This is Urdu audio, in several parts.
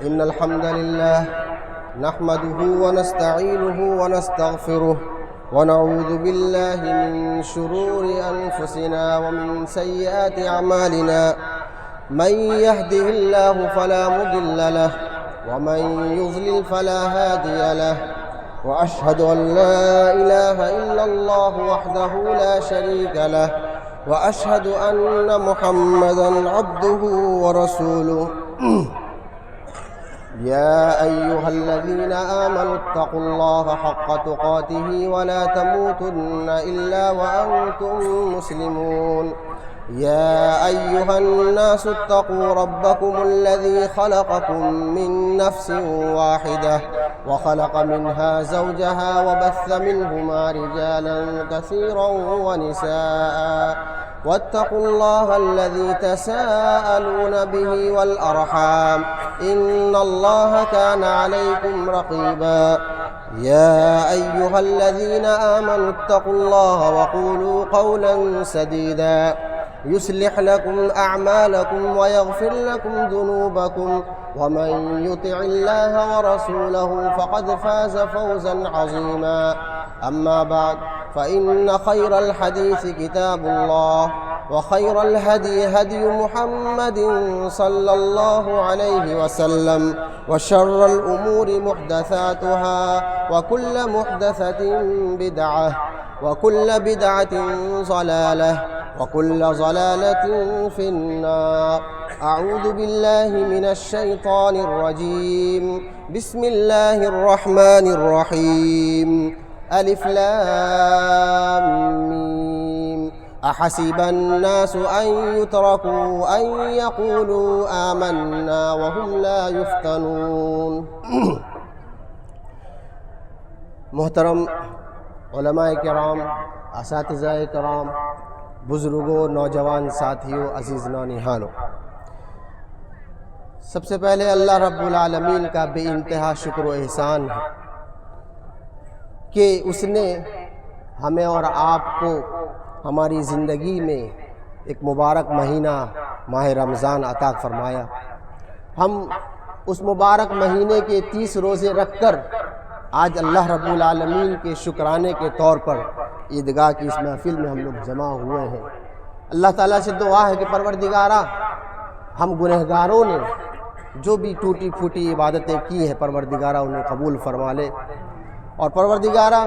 إن الحمد لله نحمده ونستعينه ونستغفره ونعوذ بالله من شرور أنفسنا ومن سيئات أعمالنا من يهده الله فلا مضل له ومن يضلل فلا هادي له وأشهد أن لا إله إلا الله وحده لا شريك له وأشهد أن محمدًا عبده ورسوله يا أيها الذين آمنوا اتقوا الله حق تقاته ولا تموتن إلا وأنتم مسلمون يا أيها الناس اتقوا ربكم الذي خلقكم من نفس واحدة وخلق منها زوجها وبث منهما رجالا كثيرا ونساء واتقوا الله الذي تساءلون به والأرحام إن الله كان عليكم رقيبا يا أيها الذين آمنوا اتقوا الله وقولوا قولا سديدا يصلح لكم أعمالكم ويغفر لكم ذنوبكم ومن يطع الله ورسوله فقد فاز فوزا عظيما أما بعد فإن خير الحديث كتاب الله وخير الهدي هدي محمد صلى الله عليه وسلم وشر الأمور محدثاتها وكل محدثة بدعة وكل بدعة ضلالة وكل ضلالة في النار أعوذ بالله من الشيطان الرجيم بسم الله الرحمن الرحيم ألف لام ميم أحسب الناس أن يتركوا أن يقولوا آمنا وهم لا يفتنون محترم علماء کرام، اساتذہ کرام، بزرگوں، نوجوان ساتھیوں، عزیز نونہانوں، سب سے پہلے اللہ رب العالمین کا بے انتہا شکر و احسان ہے کہ اس نے ہمیں اور آپ کو ہماری زندگی میں ایک مبارک مہینہ ماہ رمضان عطا فرمایا۔ ہم اس مبارک مہینے کے 30 روزے رکھ کر آج اللہ رب العالمین کے شکرانے کے طور پر عیدگاہ کی اس محفل میں ہم لوگ جمع ہوئے ہیں۔ اللہ تعالیٰ سے دعا ہے کہ پروردگارہ، ہم گنہگاروں نے جو بھی ٹوٹی پھوٹی عبادتیں کی ہیں، پروردگارہ انہیں قبول فرما لے، اور پروردگارہ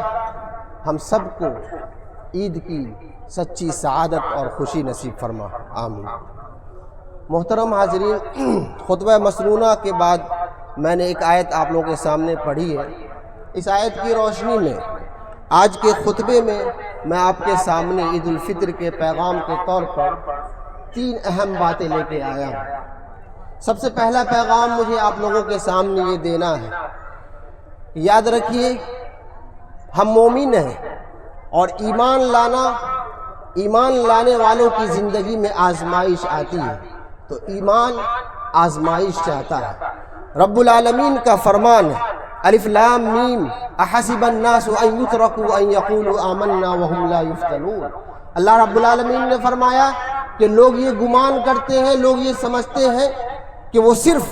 ہم سب کو عید کی سچی سعادت اور خوشی نصیب فرما، آمین۔ محترم حاضرین، خطبہ مسنونہ کے بعد میں نے ایک آیت آپ لوگوں کے سامنے پڑھی ہے۔ اس آیت کی روشنی میں آج کے خطبے میں آپ کے سامنے عید الفطر کے پیغام کے طور پر 3 اہم باتیں لے کے آیا ہوں۔ سب سے پہلا پیغام مجھے آپ لوگوں کے سامنے یہ دینا ہے، یاد رکھیے ہم مومن ہیں، اور ایمان لانے والوں کی زندگی میں آزمائش آتی ہے، تو ایمان آزمائش چاہتا ہے۔ رب العالمین کا فرمان ہے، الف لام میم احسب الناس ان یترکوا ان یقولوا آمنا وهم لا یفتنون۔ اللہ رب العالمین نے فرمایا کہ لوگ یہ گمان کرتے ہیں، لوگ یہ سمجھتے ہیں کہ وہ صرف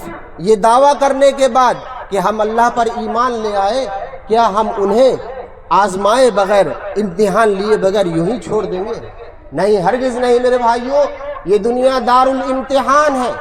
یہ دعویٰ کرنے کے بعد کہ ہم اللہ پر ایمان لے آئے، کیا ہم انہیں آزمائے بغیر، امتحان لیے بغیر یوں ہی چھوڑ دیں گے؟ نہیں، ہرگز نہیں میرے بھائیوں، یہ دنیا دار الامتحان ہے۔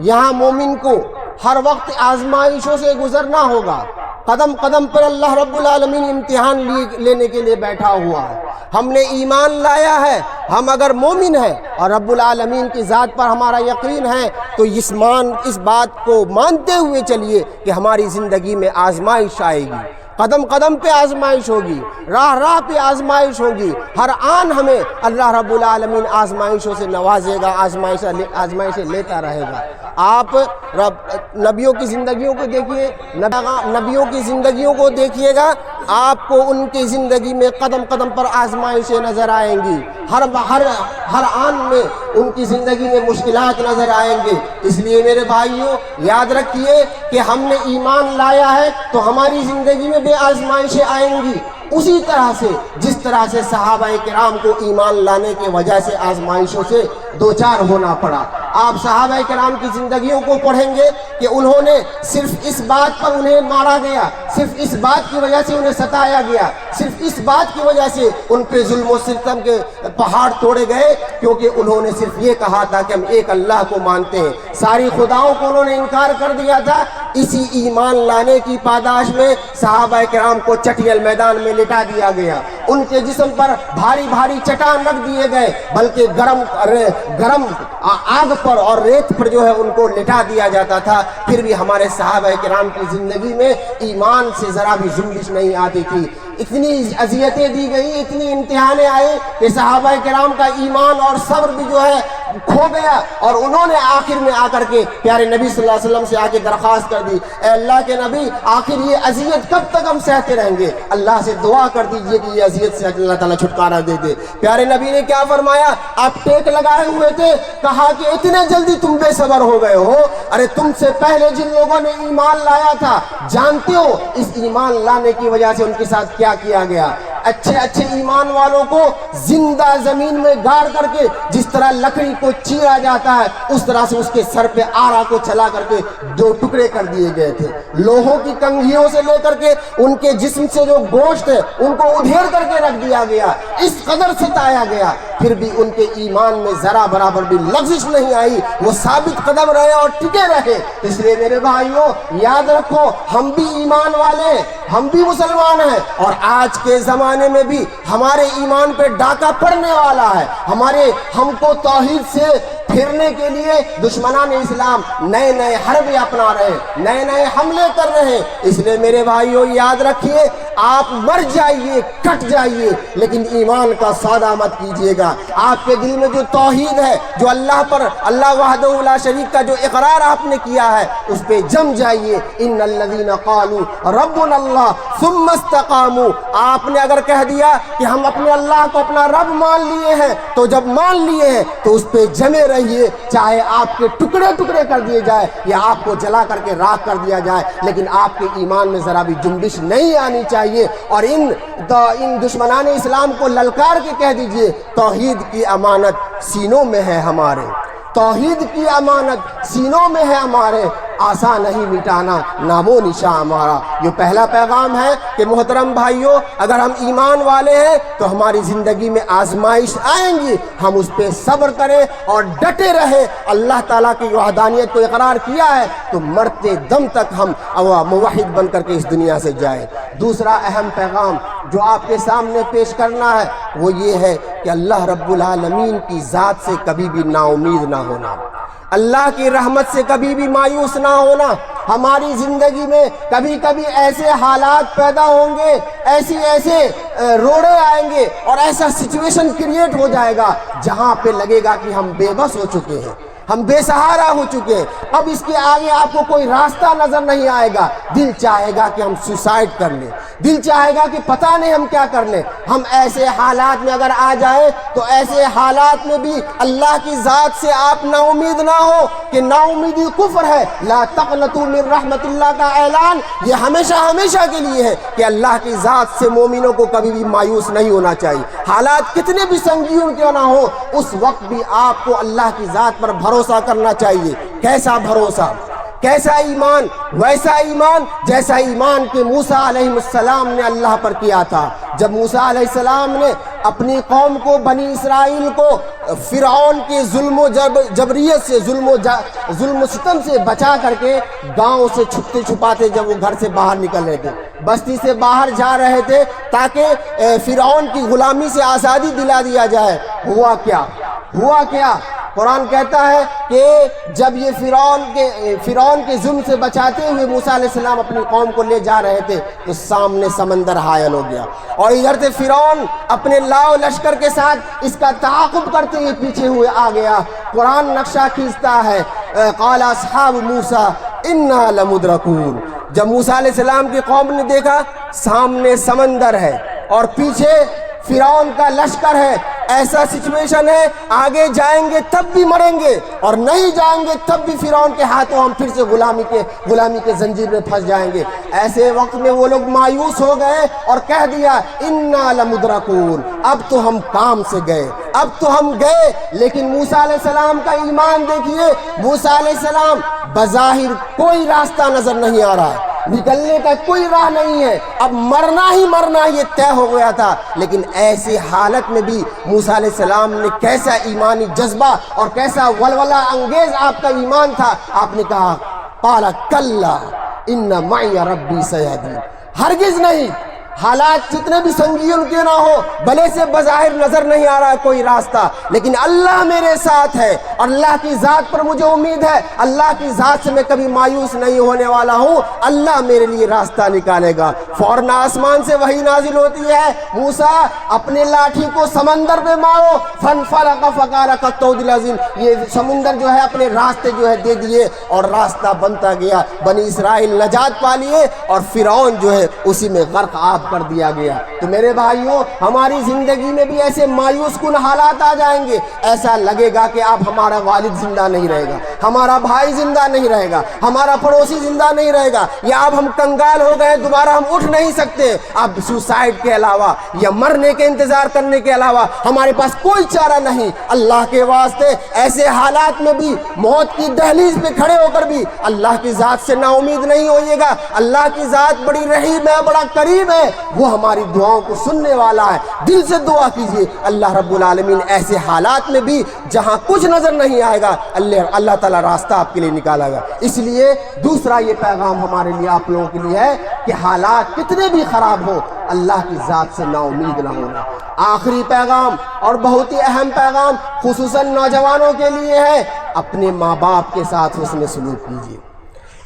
یہاں مومن کو ہر وقت آزمائشوں سے گزرنا ہوگا۔ قدم قدم پر اللہ رب العالمین امتحان لینے کے لیے بیٹھا ہوا ہے۔ ہم نے ایمان لایا ہے، ہم اگر مومن ہیں اور رب العالمین کی ذات پر ہمارا یقین ہے تو اس بات کو مانتے ہوئے چلیے کہ ہماری زندگی میں آزمائش آئے گی، قدم قدم پہ آزمائش ہوگی، راہ راہ پہ آزمائش ہوگی، ہر آن ہمیں اللہ رب العالمین آزمائشوں سے نوازے گا، آزمائشیں لیتا رہے گا۔ آپ نبیوں کی زندگیوں کو دیکھیے، نبیوں کی زندگیوں کو دیکھیے گا، آپ کو ان کی زندگی میں قدم قدم پر آزمائشیں نظر آئیں گی، ہر آن میں ان کی زندگی میں مشکلات نظر آئیں گے۔ اس لیے میرے بھائیوں یاد رکھیے کہ ہم نے ایمان لایا ہے تو ہماری زندگی میں بھی آزمائشیں آئیں گی، اسی طرح سے جس طرح سے صحابہ کرام کو ایمان لانے کی وجہ سے آزمائشوں سے دوچار ہونا پڑا۔ آپ صحابہ کرام کی زندگیوں کو پڑھیں گے کہ انہوں نے صرف اس بات پر انہیں مارا گیا، صرف اس بات کی وجہ سے انہیں ستایا گیا، صرف اس بات کی وجہ سے ان پہ ظلم و ستم کے پہاڑ توڑے گئے، کیونکہ انہوں نے صرف یہ کہا تھا کہ ہم ایک اللہ کو مانتے ہیں۔ ساری خداؤں کو انہوں نے انکار کر دیا تھا۔ اسی ایمان لانے کی پاداش میں صحابہ کرام کو چٹیل میدان میں لٹا دیا گیا، ان کے جسم پر بھاری بھاری چٹان رکھ دیے گئے، بلکہ گرم آگ پر اور ریت پر جو ہے ان کو لٹا دیا جاتا تھا، پھر بھی ہمارے صحابہ کرام کی زندگی میں ایمان سے ذرا بھی جنبش نہیں آتی تھی۔ اتنی اذیتیں دی گئی، اتنی امتحانیں آئے کہ صحابہ کرام کا ایمان اور صبر بھی جو ہے کھو گیا، اور انہوں نے آخر میں آ کر کے پیارے نبی صلی اللہ علیہ وسلم سے آ کے درخواست کر دی، اے اللہ کے نبی آخر یہ اذیت کب تک ہم سہتے رہیں گے؟ اللہ سے دعا کر دیجئے کہ یہ اذیت سے اللہ تعالیٰ چھٹکارا دے دے۔ پیارے نبی نے کیا فرمایا؟ آپ ٹیک لگائے ہوئے تھے، کہا کہ اتنے جلدی تم بے صبر ہو گئے ہو؟ ارے تم سے پہلے جن لوگوں نے ایمان لایا تھا، جانتے ہو اس ایمان لانے کی وجہ سے ان کے ساتھ کیا کیا گیا؟ اچھے اچھے ایمان والوں کو زندہ زمین میں گاڑ کر کے جس طرح لکڑی کو چیرا جاتا ہے، اس طرح سے اس کے سر پہ آرا کو چلا کر کے دو ٹکڑے کر دیے گئے تھے۔ لوہوں کی کنگھیوں سے لے کر کے ان کے جسم سے جو گوشت ہے ان کو ادھیڑ کر کے رکھ دیا گیا، اس قدر ستایا گیا، پھر بھی ان کے ایمان میں ذرا برابر بھی لغزش نہیں آئی، وہ ثابت قدم رہے اور ٹکے رہے۔ اس لیے میرے بھائیوں یاد رکھو، ہم بھی ایمان والے ہیں، ہم بھی مسلمان ہیں، اور آج کے زمانے میں بھی ہمارے ایمان پہ ڈاکہ پڑنے والا ہے۔ ہم کو توحید سے پھرنے کے لیے دشمنان اسلام نئے نئے حربے اپنا رہے ہیں، نئے نئے حملے کر رہے ہیں۔ اس لیے میرے بھائیوں یاد رکھیے، آپ مر جائیے، کٹ جائیے، لیکن ایمان کا سودا مت کیجیے گا۔ آپ کے دل میں جو توحید ہے، جو اللہ پر، اللہ وحدہ لا شریک کا جو اقرار آپ نے کیا ہے، اس پہ جم جائیے۔ ان الذین قالوا ربنا اللہ ثم استقاموا، آپ نے اگر کہہ دیا کہ ہم اپنے اللہ کو اپنا رب مان لیے ہیں، تو جب مان لیے ہیں تو اس پہ جمے رہیے، چاہے آپ کے ٹکڑے ٹکڑے کر دیے جائے یا آپ کو جلا کر کے راکھ کر دیا جائے، لیکن آپ کے ایمان میں ذرا بھی جنبش نہیں آنی چاہیے۔ اور ان دشمنان اسلام کو للکار کے کہہ دیجئے، توحید کی امانت سینوں میں ہے ہمارے، توحید کی امانت سینوں میں ہے ہمارے، آسان نہیں مٹانا نام و نشاں ہمارا۔ یہ پہلا پیغام ہے کہ محترم بھائیوں، اگر ہم ایمان والے ہیں تو ہماری زندگی میں آزمائش آئیں گی، ہم اس پہ صبر کریں اور ڈٹے رہیں۔ اللہ تعالیٰ کی وحدانیت کو اقرار کیا ہے تو مرتے دم تک ہم موحد بن کر کے اس دنیا سے جائیں۔ دوسرا اہم پیغام جو آپ کے سامنے پیش کرنا ہے وہ یہ ہے کہ اللہ رب العالمین کی ذات سے کبھی بھی نا امید نہ ہونا، اللہ کی رحمت سے کبھی بھی مایوس نہ ہونا۔ ہماری زندگی میں کبھی کبھی ایسے حالات پیدا ہوں گے، ایسے روڑے آئیں گے اور ایسا سچویشن کریٹ ہو جائے گا جہاں پہ لگے گا کہ ہم بے بس ہو چکے ہیں، ہم بے سہارا ہو چکے ہیں، اب اس کے آگے آپ کو کوئی راستہ نظر نہیں آئے گا۔ دل چاہے گا کہ ہم سوسائڈ کر لیں، دل چاہے گا کہ پتہ نہیں ہم کیا کر لیں۔ ہم ایسے حالات میں اگر آ جائیں تو ایسے حالات میں بھی اللہ کی ذات سے آپ نا امید نہ ہو، کہ نا امیدی کفر ہے۔ لا تقنطوا من رحمت اللہ کا اعلان یہ ہمیشہ ہمیشہ کے لیے ہے کہ اللہ کی ذات سے مومنوں کو کبھی بھی مایوس نہیں ہونا چاہیے۔ حالات کتنے بھی سنگین کیوں نہ ہو، اس وقت بھی آپ کو اللہ کی ذات پر بھروسہ کرنا چاہیے۔ کیسا بھروسہ، کیسا ایمان؟ ویسا ایمان جیسا ایمان کہ موسیٰ علیہ السلام نے اللہ پر کیا تھا۔ جب موسیٰ علیہ السلام نے اپنی قوم کو، بنی اسرائیل کو فرعون کے ظلم و جبریت سے، ظلم و ستم سے بچا کر کے گاؤں سے چھپتے چھپاتے جب وہ گھر سے باہر نکل رہے تھے، بستی سے باہر جا رہے تھے تاکہ فرعون کی غلامی سے آزادی دلا دیا جائے، ہوا کیا؟ قرآن کہتا ہے کہ جب یہ فرعون کے ظلم سے بچاتے ہوئے موسیٰ علیہ السلام اپنی قوم کو لے جا رہے تھے تو سامنے سمندر حائل ہو گیا، اور ادھر سے فرعون اپنے لاؤ لشکر کے ساتھ اس کا تعاقب کرتے ہوئے پیچھے ہوئے آ گیا۔ قرآن نقشہ کھینچتا ہے، قال اصحاب موسیٰ انا لمدرکون۔ جب موسیٰ علیہ السلام کی قوم نے دیکھا سامنے سمندر ہے اور پیچھے فرعون کا لشکر ہے، ایسا سچویشن ہے آگے جائیں گے تب بھی مریں گے اور نہیں جائیں گے تب بھی فرعون کے ہاتھوں ہم پھر سے غلامی کے زنجیر میں پھنس جائیں گے۔ ایسے وقت میں وہ لوگ مایوس ہو گئے اور کہہ دیا انا لمدرکون، اب تو ہم کام سے گئے، اب تو ہم گئے۔ لیکن موسیٰ علیہ السلام کا ایمان دیکھیے، موسیٰ علیہ السلام بظاہر کوئی راستہ نظر نہیں آ رہا ہے، نکلنے کا کوئی راہ نہیں ہے، اب مرنا ہی مرنا یہ طے ہو گیا تھا۔ لیکن ایسی حالت میں بھی موسیٰ علیہ السلام نے کیسا ایمانی جذبہ اور کیسا ولولہ انگیز آپ کا ایمان تھا، آپ نے کہا قال کلا ان معی ربی سیہدین، ہرگز نہیں، حالات جتنے بھی سنگین کیوں نہ ہو، بھلے سے بظاہر نظر نہیں آ رہا ہے کوئی راستہ، لیکن اللہ میرے ساتھ ہے اور اللہ کی ذات پر مجھے امید ہے، اللہ کی ذات سے میں کبھی مایوس نہیں ہونے والا ہوں، اللہ میرے لیے راستہ نکالے گا۔ فوراً آسمان سے وحی نازل ہوتی ہے، موسیٰ اپنے لاٹھی کو سمندر میں مارو، فانفلق فکان کالطود العظیم، یہ سمندر جو ہے اپنے راستے جو ہے دے دیے اور راستہ بنتا گیا، بنی اسرائیل نجات پا لیے اور فرعون جو ہے اسی میں غرق آپ کر دیا گیا۔ تو میرے بھائیوں، ہماری زندگی میں بھی ایسے مایوس کن حالات آ جائیں گے، ایسا لگے گا کہ اب ہمارا والد زندہ نہیں رہے گا، ہمارا بھائی زندہ نہیں رہے گا، ہمارا پڑوسی زندہ نہیں رہے گا، یا اب ہم کنگال ہو گئے، دوبارہ ہم اٹھ نہیں سکتے، اب سوسائڈ کے علاوہ یا مرنے کے انتظار کرنے کے علاوہ ہمارے پاس کوئی چارہ نہیں۔ اللہ کے واسطے ایسے حالات میں بھی موت کی دہلیز پہ کھڑے ہو کر بھی اللہ کی ذات سے نا امید نہیں ہوئیے گا۔ اللہ کی ذات بڑی رحیم ہے، بڑا کریم ہے، وہ ہماری دعاؤں کو سننے والا ہے۔ دل سے دعا کیجئے، اللہ رب العالمین ایسے حالات میں بھی جہاں کچھ نظر نہیں آئے گا، اللہ تعالیٰ راستہ آپ کے لیے نکالے گا۔ اس لیے دوسرا یہ پیغام ہمارے لیے، آپ لوگوں کے لیے ہے کہ حالات کتنے بھی خراب ہو، اللہ کی ذات سے نا امید نہ ہونا۔ آخری پیغام اور بہت ہی اہم پیغام خصوصاً نوجوانوں کے لیے ہے، اپنے ماں باپ کے ساتھ حسن سلوک کیجئے،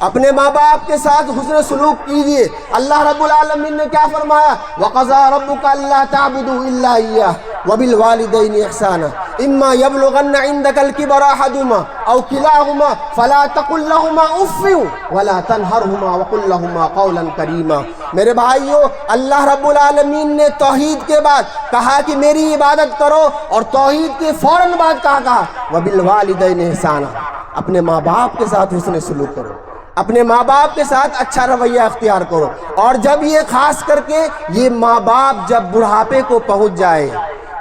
اپنے ماں باپ کے ساتھ حسن سلوک کیجئے۔ اللہ رب العالمین نے کیا فرمایا؟ وَقَضَىٰ رَبُّكَ أَلَّا تَعْبُدُوا إِلَّا إِيَّاهُ وَبِالْوَالِدَيْنِ إِحْسَانًا إِمَّا يَبْلُغَنَّ عِندَكَ الْكِبَرَ أَحَدُهُمَا أَوْ كِلَاهُمَا فَلَا تَقُل لَّهُمَا أُفٍّ وَلَا تَنْهَرْهُمَا وَقُل لَّهُمَا قَوْلًا كَرِيمًا۔ میرے بھائیو، اللہ رب العالمین نے توحید کے بعد کہا کہ میری عبادت کرو، اور توحید کے فوراً بعد کہا وَبِالْوَالِدَيْنِ إِحْسَانًا، اپنے ماں باپ کے ساتھ حسن سلوک کرو، اپنے ماں باپ کے ساتھ اچھا رویہ اختیار کرو۔ اور جب یہ خاص کر کے یہ ماں باپ جب بڑھاپے کو پہنچ جائے،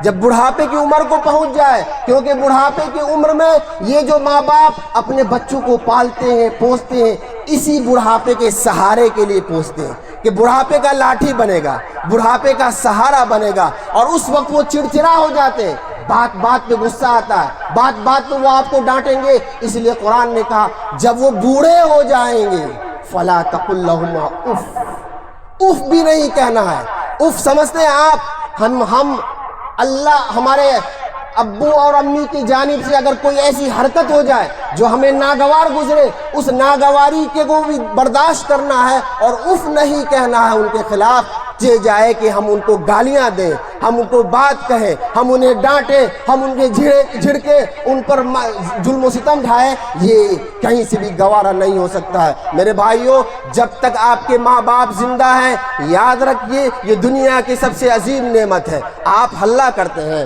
جب بڑھاپے کی عمر کو پہنچ جائے، کیونکہ بڑھاپے کی عمر میں یہ جو ماں باپ اپنے بچوں کو پالتے ہیں، پوستے ہیں، اسی بڑھاپے کے سہارے کے لیے پوستے ہیں کہ بڑھاپے کا لاٹھی بنے گا، بڑھاپے کا سہارا بنے گا، اور اس وقت وہ چڑچڑا ہو جاتے ہیں، بات بات پہ غصہ آتا ہے، بات بات پہ وہ آپ کو ڈانٹیں گے۔ اس لیے قرآن نے کہا جب وہ بوڑھے ہو جائیں گے فلا تقل لهما اف، اف بھی نہیں کہنا ہے۔ اف سمجھتے ہیں آپ، ہم اللہ ہمارے ابو اور امی کی جانب سے اگر کوئی ایسی حرکت ہو جائے جو ہمیں ناگوار گزرے، اس ناگواری کے کو بھی برداشت کرنا ہے اور اف نہیں کہنا ہے ان کے خلاف، چاہے جائے کہ ہم ان کو گالیاں دیں، ہم ان کو بات کہیں، ہم انہیں ڈانٹیں، ہم ان کے جھڑکے ان پر ظلم و ستم ڈھائیں، یہ کہیں سے بھی گوارا نہیں ہو سکتا ہے۔ میرے بھائیوں، جب تک آپ کے ماں باپ زندہ ہیں، یاد رکھیے یہ دنیا کی سب سے عظیم نعمت ہے۔ آپ ہلہ کرتے ہیں،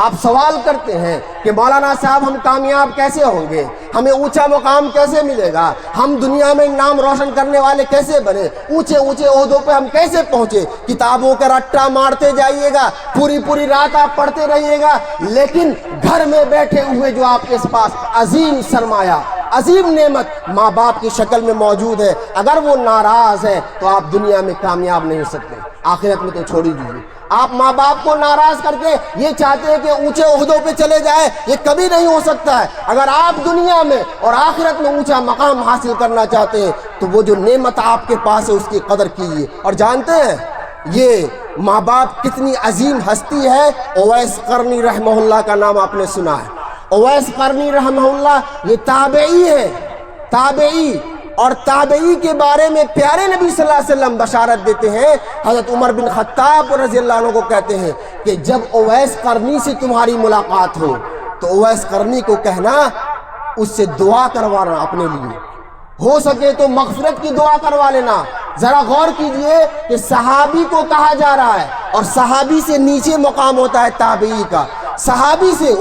آپ سوال کرتے ہیں کہ مولانا صاحب ہم کامیاب کیسے ہوں گے، ہمیں اونچا مقام کیسے ملے گا، ہم دنیا میں نام روشن کرنے والے کیسے بنے، اونچے اونچے عہدوں پہ ہم کیسے پہنچے۔ کتابوں کا رٹا مارتے جائیے گا، پوری رات آپ پڑھتے رہیے گا، لیکن گھر میں بیٹھے ہوئے جو آپ کے پاس عظیم سرمایہ، عظیم نعمت ماں باپ کی شکل میں موجود ہے، اگر وہ ناراض ہے تو آپ دنیا میں کامیاب نہیں ہو سکتے، آخرت میں تو چھوڑ ہی دیجیے۔ آپ ماں باپ کو ناراض کر کے یہ چاہتے ہیں کہ اونچے عہدوں پہ چلے جائیں، یہ کبھی نہیں ہو سکتا ہے۔ اگر آپ دنیا میں اور آخرت میں اونچا مقام حاصل کرنا چاہتے ہیں تو وہ جو نعمت آپ کے پاس ہے اس کی قدر کیجیے۔ اور جانتے ہیں یہ ماں باپ کتنی عظیم ہستی ہے؟ اویس قرنی رحمہ اللہ کا نام آپ نے سنا ہے۔ اویس قرنی رحمہ اللہ یہ تابعی ہے، تابعی، اور تابعی کے بارے میں پیارے نبی صلی اللہ علیہ وسلم بشارت دیتے ہیں۔ حضرت عمر بن خطاب رضی اللہ عنہ کو کہتے ہیں کہ جب اویس قرنی سے تمہاری ملاقات ہو تو اویس قرنی کو کہنا اس سے دعا کروانا، اپنے لیے ہو سکے تو مغفرت کی دعا کروا لینا۔ ذرا غور کیجئے کہ صحابی کو کہا جا رہا ہے، اور صحابی سے نیچے مقام ہوتا ہے تابعی کا۔ صحابی سے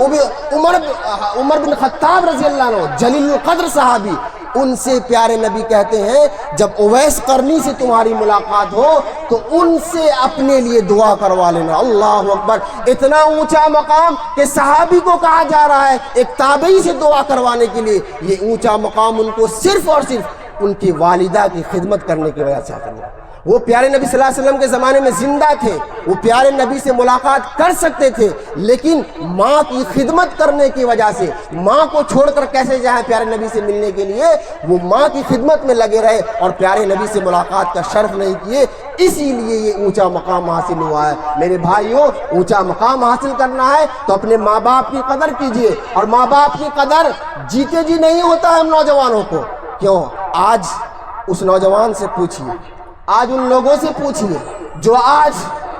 عمر بن خطاب رضی اللہ عنہ جلیل القدر صحابی، ان سے پیارے نبی کہتے ہیں جب اویس قرنی سے تمہاری ملاقات ہو تو ان سے اپنے لیے دعا کروا لینا۔ اللہ اکبر، اتنا اونچا مقام کہ صحابی کو کہا جا رہا ہے ایک تابعی سے دعا کروانے کے لیے۔ یہ اونچا مقام ان کو صرف اور صرف ان کی والدہ کی خدمت کرنے کی وجہ سے حاصل ہوا۔ وہ پیارے نبی صلی اللہ علیہ وسلم کے زمانے میں زندہ تھے، وہ پیارے نبی سے ملاقات کر سکتے تھے، لیکن ماں کی خدمت کرنے کی وجہ سے، ماں کو چھوڑ کر کیسے جائیں پیارے نبی سے ملنے کے لیے، وہ ماں کی خدمت میں لگے رہے اور پیارے نبی سے ملاقات کا شرف نہیں کیے، اسی لیے یہ اونچا مقام حاصل ہوا ہے۔ میرے بھائیوں، اونچا مقام حاصل کرنا ہے تو اپنے ماں باپ کی قدر کیجئے، اور ماں باپ کی قدر جیتے جی نہیں ہوتا ہے ہم نوجوانوں کو۔ کیوں؟ آج اس نوجوان سے پوچھیے، آج ان لوگوں سے پوچھئے جو آج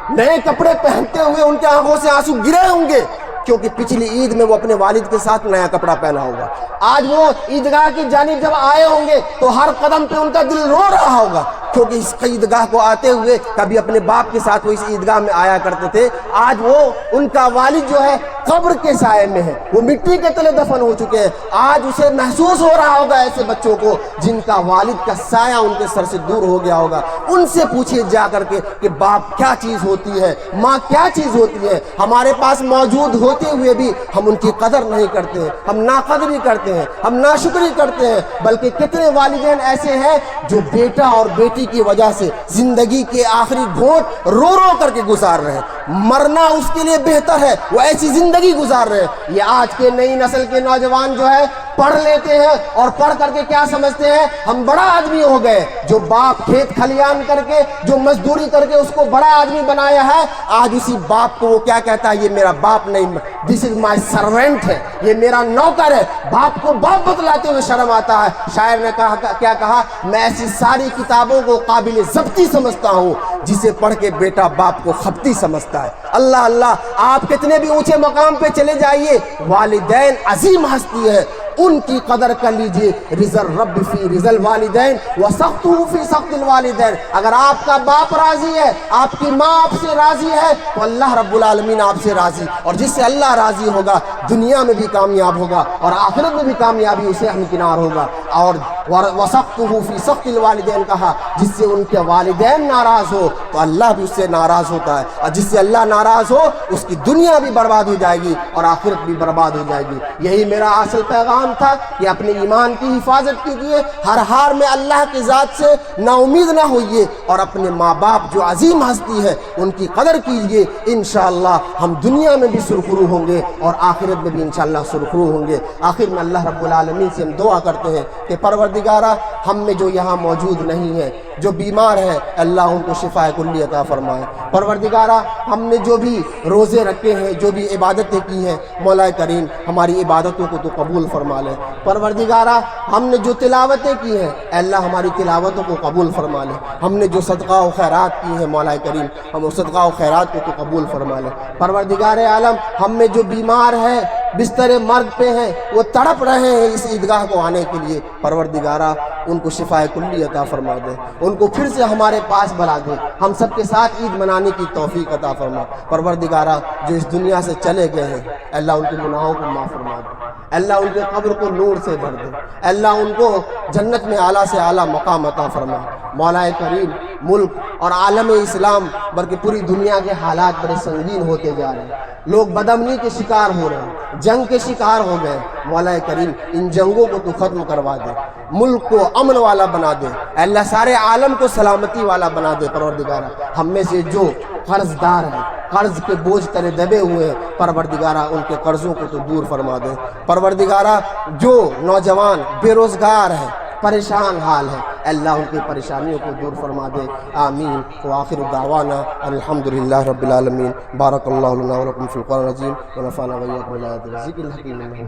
نئے کپڑے پہنتے ہوئے ان کے آنکھوں سے آنسو گرے ہوں گے کیونکہ پچھلی عید میں وہ اپنے والد کے ساتھ نیا کپڑا پہنا ہوگا۔ آج وہ عیدگاہ کی جانب جب آئے ہوں گے تو ہر قدم پہ ان کا دل رو رہا ہوگا کیونکہ اس عیدگاہ کو آتے ہوئے کبھی اپنے باپ کے ساتھ وہ اس عیدگاہ میں آیا کرتے تھے۔ آج وہ ان کا والد جو ہے قبر کے سائے میں ہے، وہ مٹی کے تلے دفن ہو چکے ہیں۔ آج اسے محسوس ہو رہا ہوگا ایسے بچوں کو جن کا والد کا سایہ ان کے سر سے دور ہو گیا ہوگا۔ ان سے پوچھئے جا کر کے کہ باپ کیا چیز ہوتی ہے، ماں کیا چیز ہوتی ہے۔ ہمارے پاس موجود ہوتے ہوئے بھی ہم ان کی قدر نہیں کرتے ہیں، ہم ناقدری کرتے ہیں، ہم ناشکری کرتے ہیں۔ بلکہ کتنے والدین ایسے ہیں جو بیٹا اور بیٹی کی وجہ سے زندگی کے آخری گھونٹ رو رو کر کے گزار رہے ہیں، مرنا اس کے لیے بہتر ہے، وہ ایسی زندگی گزار رہے ہیں۔ یہ آج کے نئی نسل کے نوجوان جو ہے پڑھ لیتے ہیں اور پڑھ کر کے کیا سمجھتے ہیں ہم بڑا آدمی ہو گئے۔ جو باپ کھیت کھلیان کر کے، جو مزدوری کر کے اس کو بڑا آدمی بنایا ہے، آج اسی باپ کو وہ کیا کہتا ہے، یہ میرا باپ نہیں، دس از مائی سرونٹ ہے، یہ میرا نوکر ہے۔ باپ کو باپ بتلاتے ہوئے شرم آتا ہے۔ شاعر نے کیا کہا، میں ایسی ساری کتابوں کو قابل ضبطی سمجھتا ہوں جسے پڑھ کے بیٹا باپ کو خبتی سمجھتا ہے۔ اللہ اللہ، آپ کتنے بھی اونچے مقام پہ چلے جائیے، والدین عظیم ہستی ہے، ان کی قدر کر لیجئے۔ رضا الرب فی رضا الوالدین وسخطہ فی سخط الوالدین۔ اگر آپ کا باپ راضی ہے، آپ کی ماں آپ سے راضی ہے تو اللہ رب العالمین آپ سے راضی، اور جس سے اللہ راضی ہوگا دنیا میں بھی کامیاب ہوگا اور آخرت میں بھی کامیابی اسے ہمکنار ہوگا۔ اور وسخطہ فی سخط الوالدین کہا، جس سے ان کے والدین ناراض ہو تو اللہ بھی اس سے ناراض ہوتا ہے، اور جس سے اللہ ناراض ہو اس کی دنیا بھی برباد ہو جائے گی اور آخرت بھی برباد ہو جائے گی۔ یہی میرا اصل پیغام تھا کہ اپنے ایمان کی حفاظت کیجیے، ہر حال میں اللہ کی ذات سے نا امید نہ ہوئیے، اور اپنے ماں باپ جو عظیم ہستی ہے ان کی قدر کیجیے۔ انشاءاللہ ہم دنیا میں بھی سرخرو ہوں گے اور آخرت میں بھی انشاءاللہ سرخرو ہوں گے۔ آخر میں اللہ رب العالمین سے ہم دعا کرتے ہیں کہ پروردگارہ، ہم میں جو یہاں موجود نہیں ہے، جو بیمار ہے، اللہ ان کو شفا کلی عطا فرمائے۔ پروردگارہ، ہم نے جو بھی روزے رکھے ہیں، جو بھی عبادتیں کی ہیں، مولا کریم ہماری عبادتوں کو تو قبول فرما لے۔ پروردگارہ، ہم نے جو تلاوتیں کی ہیں، اللہ ہماری تلاوتوں کو قبول فرما لے۔ ہم نے جو صدقہ و خیرات کی ہیں، مولا کریم ہم اس صدقہ و خیرات کو تو قبول فرما لے۔ پروردگار عالم، ہم میں جو بیمار ہے، بستر مرگ پہ ہیں، وہ تڑپ رہے ہیں اس عیدگاہ کو آنے کے لیے، پروردگارہ ان کو شفا کلی عطا فرما دے، ان کو پھر سے ہمارے پاس بلا دے، ہم سب کے ساتھ عید منانے کی توفیق عطا فرما۔ پروردگارہ، جو اس دنیا سے چلے گئے ہیں، اللہ ان کے گناہوں کو معاف فرما دے، اللہ ان کے قبر کو نور سے بھر دے، اللہ ان کو جنت میں اعلیٰ سے اعلیٰ مقام عطا فرما۔ مولا کریم، ملک اور عالم اسلام بلکہ پوری دنیا کے حالات بڑے سنگین ہوتے جا رہے ہیں، لوگ بدامنی کے شکار ہو رہے ہیں، جنگ کے شکار ہو گئے۔ مولا کریم، ان جنگوں کو تو ختم کروا دے، ملک کو امن والا بنا دے، اللہ سارے عالم کو سلامتی والا بنا دے۔ پروردگارہ، ہم میں سے جو قرض دار ہیں، قرض کے بوجھ تلے دبے ہوئے ہیں، پروردگارہ ان کے قرضوں کو تو دور فرما دے۔ پروردگارہ، جو نوجوان بے روزگار ہیں، پریشان حال ہے، اللہ ان کی پریشانیوں کو دور فرما دے۔ آمین۔ وآخر دعوانا الحمدللہ رب العالمین۔ بارک اللہ لنا ولکم فی القرآن العظیم ونفعنا وإیاکم بالآیات والذکر الحکیم۔